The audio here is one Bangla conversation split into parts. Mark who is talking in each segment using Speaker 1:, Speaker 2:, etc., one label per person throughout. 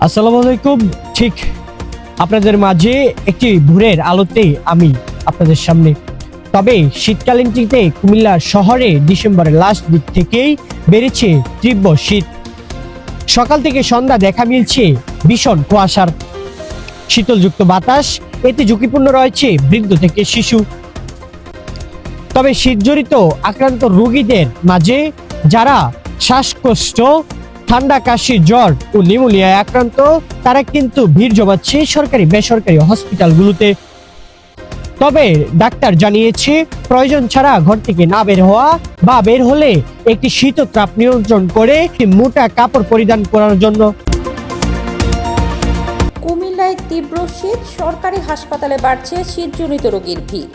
Speaker 1: আসসালামু আলাইকুম। ঠিক আপনাদের মাঝে একটি ভোরের আলোতে আমি আপনাদের সামনে। তবে শীতকালীনটিতে কুমিল্লা শহরে ডিসেম্বরের লাস্ট দিক থেকেই বেড়েছে তীব্র শীত। সকাল থেকে সন্ধ্যা দেখা মিলছে ভীষণ কুয়াশার শীতলযুক্ত বাতাস, এতে ঝুঁকিপূর্ণ রয়েছে বৃদ্ধ থেকে শিশু। তবে শীতজনিত আক্রান্ত রোগীদের মাঝে যারা শ্বাসকষ্ট, ঠান্ডা, কাশি, জ্বর ও নিউমোনিয়ায় আক্রান্ত তারা কিন্তু ভিড় জমাচ্ছে সরকারি বেসরকারি হসপিটালগুলোতে। তবে ডাক্তার জানিয়েছে প্রয়োজন ছাড়া ঘর থেকে না বের হওয়া বা বের হলে একটি শীততাপ নিয়ন্ত্রণ করে মোটা কাপড় পরিধান করার জন্য।
Speaker 2: কুমিল্লায় তীব্র শীত, সরকারি হাসপাতালে বাড়ছে শীতজনিত রোগীর ভিড়।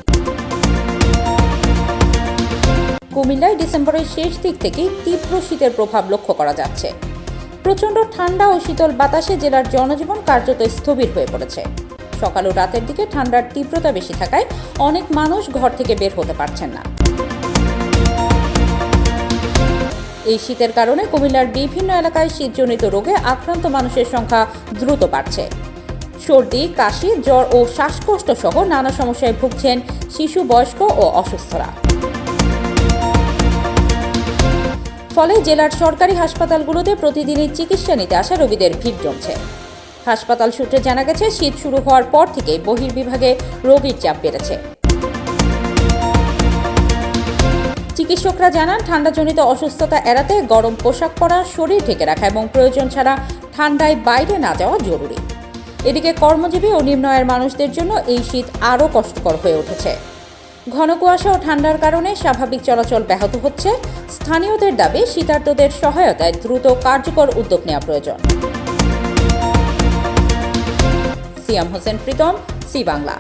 Speaker 2: কুমিল্লায় ডিসেম্বরের শেষ দিক থেকেই তীব্র শীতের প্রভাব লক্ষ্য করা যাচ্ছে। প্রচণ্ড ঠান্ডা ও শীতল বাতাসে জেলার জনজীবন কার্যত স্থবির হয়ে পড়েছে। সকাল ও রাতের দিকে ঠান্ডার তীব্রতা বেশি থাকায় অনেক মানুষ ঘর থেকে বের হতে পারছেন না। এই শীতের কারণে কুমিল্লার বিভিন্ন এলাকায় শীতজনিত রোগে আক্রান্ত মানুষের সংখ্যা দ্রুত বাড়ছে। সর্দি, কাশি, জ্বর ও শ্বাসকষ্ট সহ নানা সমস্যায় ভুগছেন শিশু, বয়স্ক ও অসুস্থরা। ফলে জেলার সরকারি হাসপাতালগুলোতে প্রতিদিনই চিকিৎসা নিতে আসা রোগীদের ভিড় জমছে। হাসপাতাল সূত্রে জানা গেছে, শীত শুরু হওয়ার পর থেকেই বহির্বিভাগে রোগীর চাপ বেড়েছে। চিকিৎসকরা জানান, ঠান্ডাজনিত অসুস্থতা এড়াতে গরম পোশাক পরা, শরীর ঢেকে রাখা এবং প্রয়োজন ছাড়া ঠান্ডায় বাইরে না যাওয়া জরুরি। এদিকে কর্মজীবী ও নিম্ন আয়ের মানুষদের জন্য এই শীত আরও কষ্টকর হয়ে উঠেছে। ঘন কুয়াশা ও ঠান্ডার কারণে স্বাভাবিক চলাচল ব্যাহত হচ্ছে। স্থানীয়দের দাবি, শীতার্তদের সহায়তায় দ্রুত কার্যকর উদ্যোগ নেওয়া প্রয়োজন। সিয়াম হোসেন প্রীতম, সি বাংলা।